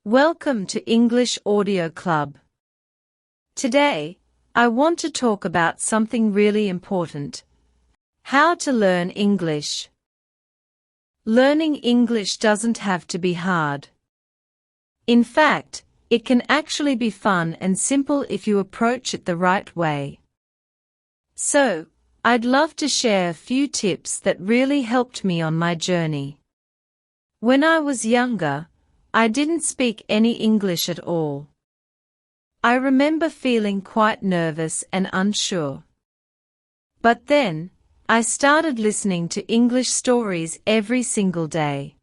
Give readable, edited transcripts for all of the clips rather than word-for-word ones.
Welcome to English Audio Club. Today, I want to talk about something really important. How to learn English. Learning English doesn't have to be hard. In fact, it can actually be fun and simple if you approach it the right way. So, I'd love to share a few tips that really helped me on my journey. When I was younger, I didn't speak any English at all. I remember feeling quite nervous and unsure. But then, I started listening to English stories every single day.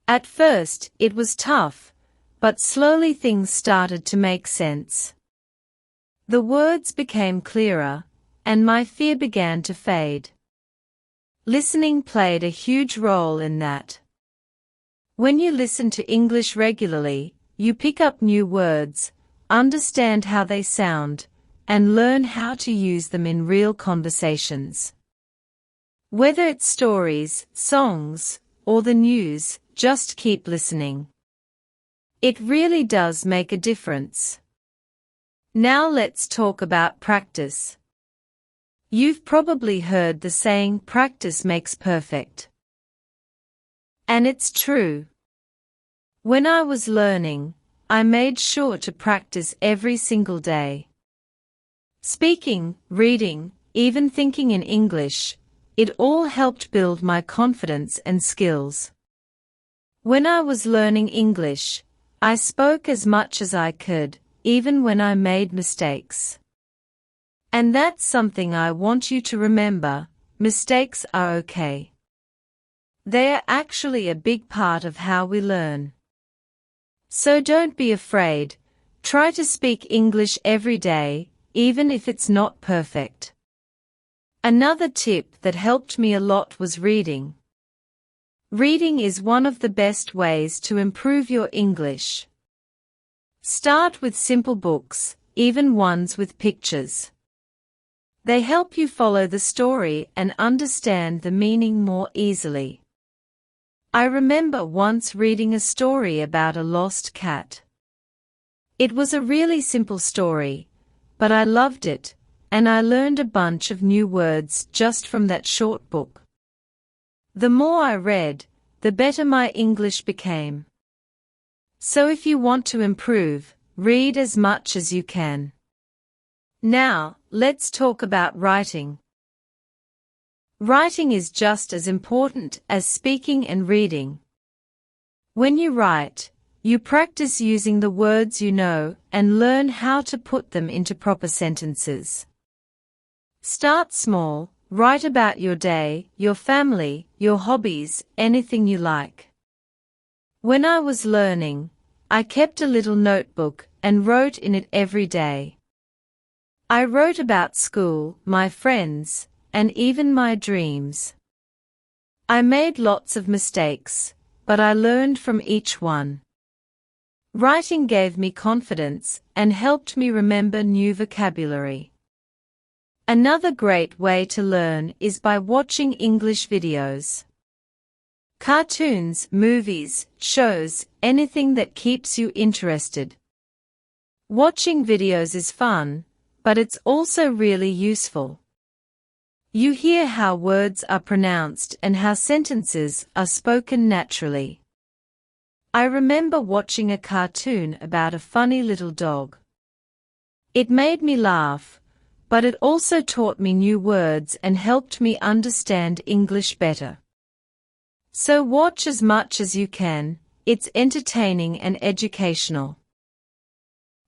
At first, it was tough, but slowly things started to make sense. The words became clearer, and my fear began to fade. Listening played a huge role in that. When you listen to English regularly, you pick up new words, understand how they sound, and learn how to use them in real conversations. Whether it's stories, songs, or the news, just keep listening. It really does make a difference. Now let's talk about practice. You've probably heard the saying, practice makes perfect. And it's true. When I was learning, I made sure to practice every single day. Speaking, reading, even thinking in English, it all helped build my confidence and skills. When I was learning English, I spoke as much as I could, even when I made mistakes. And that's something I want you to remember, mistakes are okay. They are actually a big part of how we learn. So don't be afraid, try to speak English every day, even if it's not perfect. Another tip that helped me a lot was reading. Reading is one of the best ways to improve your English. Start with simple books, even ones with pictures. They help you follow the story and understand the meaning more easily. I remember once reading a story about a lost cat. It was a really simple story, but I loved it, and I learned a bunch of new words just from that short book. The more I read, the better my English became. So if you want to improve, read as much as you can. Now, let's talk about writing. Writing is just as important as speaking and reading. When you write, you practice using the words you know and learn how to put them into proper sentences. Start small, write about your day, your family, your hobbies, anything you like. When I was learning, I kept a little notebook and wrote in it every day. I wrote about school, my friends, and even my dreams. I made lots of mistakes, but I learned from each one. Writing gave me confidence and helped me remember new vocabulary. Another great way to learn is by watching English videos. Cartoons, movies, shows, anything that keeps you interested. Watching videos is fun, but it's also really useful. You hear how words are pronounced and how sentences are spoken naturally. I remember watching a cartoon about a funny little dog. It made me laugh, but it also taught me new words and helped me understand English better. So watch as much as you can, it's entertaining and educational.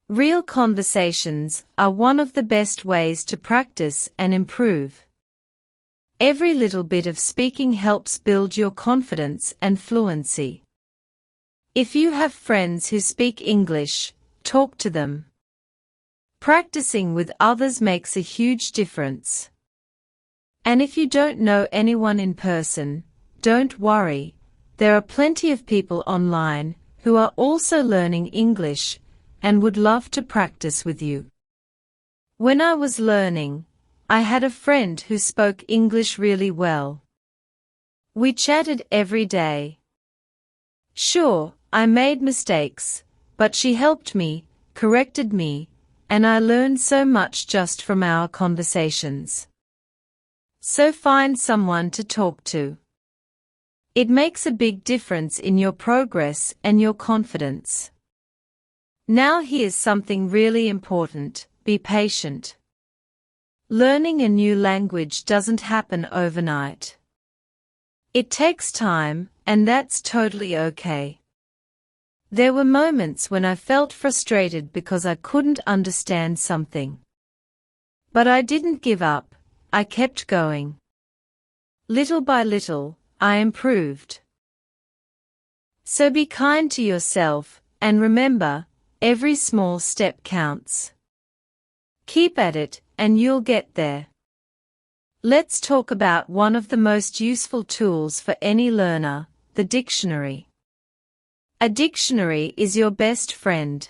Real conversations are one of the best ways to practice and improve. Every little bit of speaking helps build your confidence and fluency. If you have friends who speak English, talk to them. Practicing with others makes a huge difference. And if you don't know anyone in person, don't worry, there are plenty of people online who are also learning English and would love to practice with you. When I was learning, I had a friend who spoke English really well. We chatted every day. Sure, I made mistakes, but she helped me, corrected me, and I learned so much just from our conversations. So find someone to talk to. It makes a big difference in your progress and your confidence. Now here's something really important: be patient. Learning a new language doesn't happen overnight. It takes time, and that's totally okay. There were moments when I felt frustrated because I couldn't understand something. But I didn't give up, I kept going. Little by little, I improved. So be kind to yourself, and remember, every small step counts. Keep at it, and you'll get there. Let's talk about one of the most useful tools for any learner: the dictionary. A dictionary is your best friend.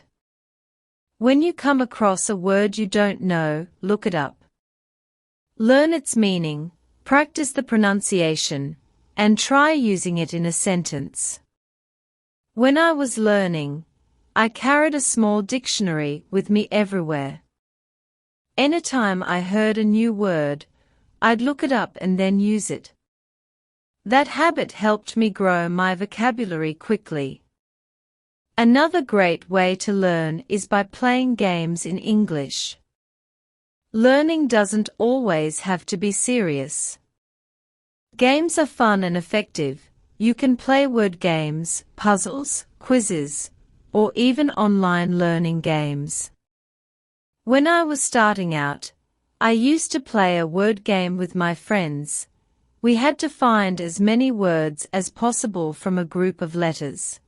When you come across a word you don't know, look it up. Learn its meaning, practice the pronunciation, and try using it in a sentence. When I was learning, I carried a small dictionary with me everywhere. Anytime I heard a new word, I'd look it up and then use it. That habit helped me grow my vocabulary quickly. Another great way to learn is by playing games in English. Learning doesn't always have to be serious. Games are fun and effective. You can play word games, puzzles, quizzes, or even online learning games. When I was starting out, I used to play a word game with my friends. We had to find as many words as possible from a group of letters.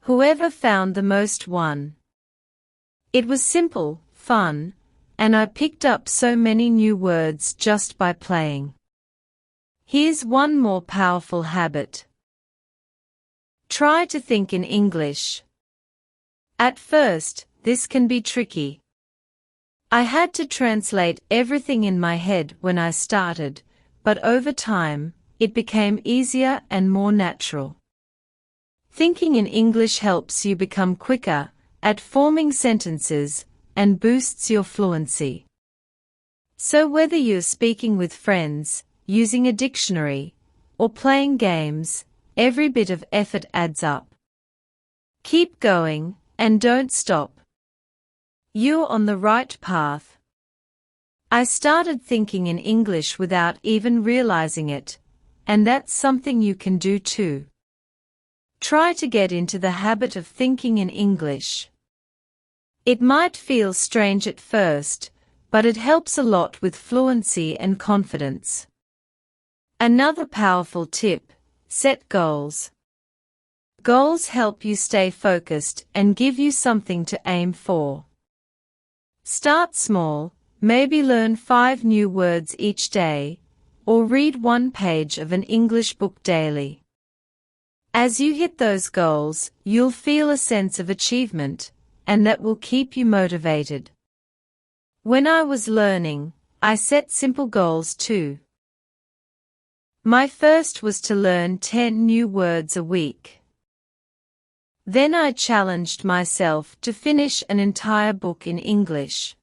Whoever found the most won. It was simple, fun, and I picked up so many new words just by playing. Here's one more powerful habit. Try to think in English. At first, this can be tricky. I had to translate everything in my head when I started, but over time, it became easier and more natural. Thinking in English helps you become quicker at forming sentences and boosts your fluency. So whether you're speaking with friends, using a dictionary, or playing games, every bit of effort adds up. Keep going, and don't stop. You're on the right path. I started thinking in English without even realizing it, and that's something you can do too. Try to get into the habit of thinking in English. It might feel strange at first, but it helps a lot with fluency and confidence. Another powerful tip: set goals. Goals help you stay focused and give you something to aim for. Start small, maybe learn 5 new words each day, or read 1 page of an English book daily. As you hit those goals, you'll feel a sense of achievement, and that will keep you motivated. When I was learning, I set simple goals too. My first was to learn 10 new words a week. Then I challenged myself to finish an entire book in English.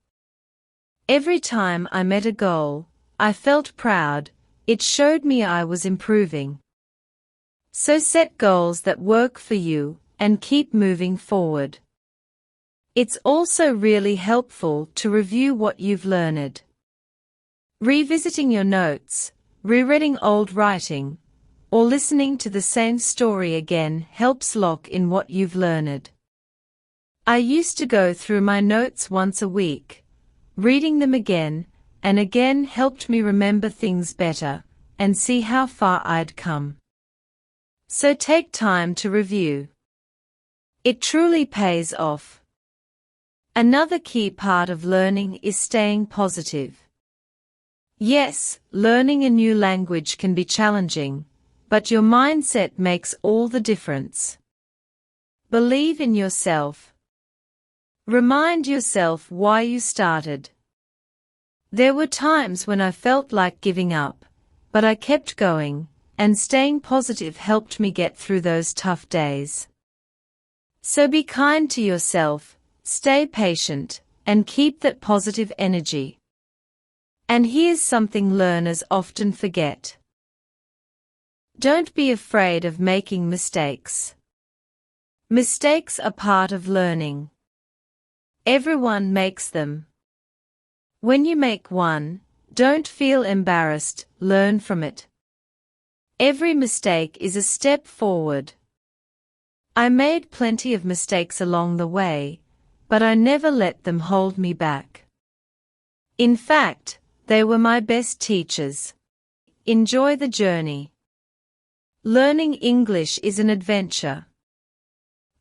Every time I met a goal, I felt proud. It showed me I was improving. So set goals that work for you, and keep moving forward. It's also really helpful to review what you've learned. Revisiting your notes, rereading old writing, or listening to the same story again helps lock in what you've learned. I used to go through my notes once a week. Reading them again and again helped me remember things better and see how far I'd come. So take time to review. It truly pays off. Another key part of learning is staying positive. Yes, learning a new language can be challenging, but your mindset makes all the difference. Believe in yourself. Remind yourself why you started. There were times when I felt like giving up, but I kept going, and staying positive helped me get through those tough days. So be kind to yourself, stay patient, and keep that positive energy. And here's something learners often forget. Don't be afraid of making mistakes. Mistakes are part of learning. Everyone makes them. When you make one, don't feel embarrassed, learn from it. Every mistake is a step forward. I made plenty of mistakes along the way, but I never let them hold me back. In fact, they were my best teachers. Enjoy the journey. Learning English is an adventure.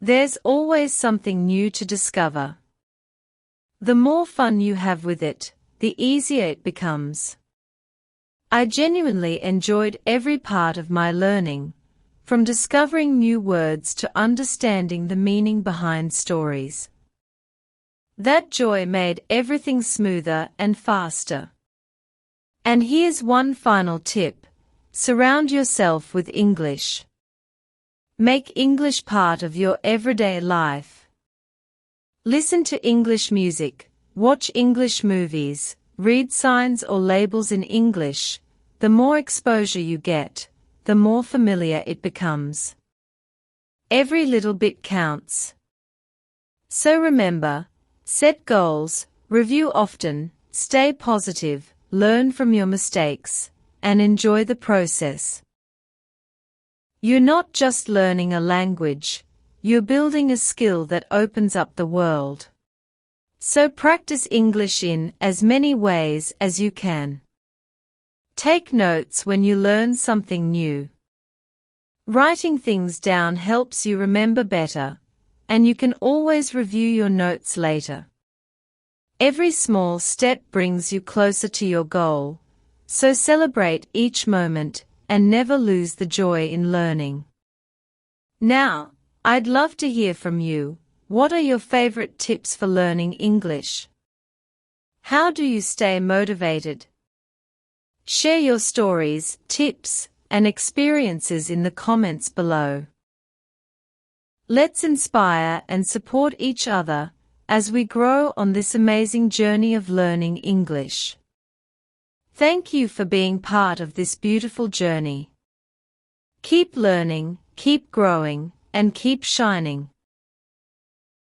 There's always something new to discover. The more fun you have with it, the easier it becomes. I genuinely enjoyed every part of my learning, from discovering new words to understanding the meaning behind stories. That joy made everything smoother and faster. And here's one final tip: surround yourself with English. Make English part of your everyday life. Listen to English music, watch English movies, read signs or labels in English. The more exposure you get, the more familiar it becomes. Every little bit counts. So remember, set goals, review often, stay positive, learn from your mistakes, and enjoy the process. You're not just learning a language, you're building a skill that opens up the world. So practice English in as many ways as you can. Take notes when you learn something new. Writing things down helps you remember better, and you can always review your notes later. Every small step brings you closer to your goal, so celebrate each moment and never lose the joy in learning. Now, I'd love to hear from you. What are your favorite tips for learning English? How do you stay motivated? Share your stories, tips, and experiences in the comments below. Let's inspire and support each other as we grow on this amazing journey of learning English. Thank you for being part of this beautiful journey. Keep learning, keep growing, and keep shining.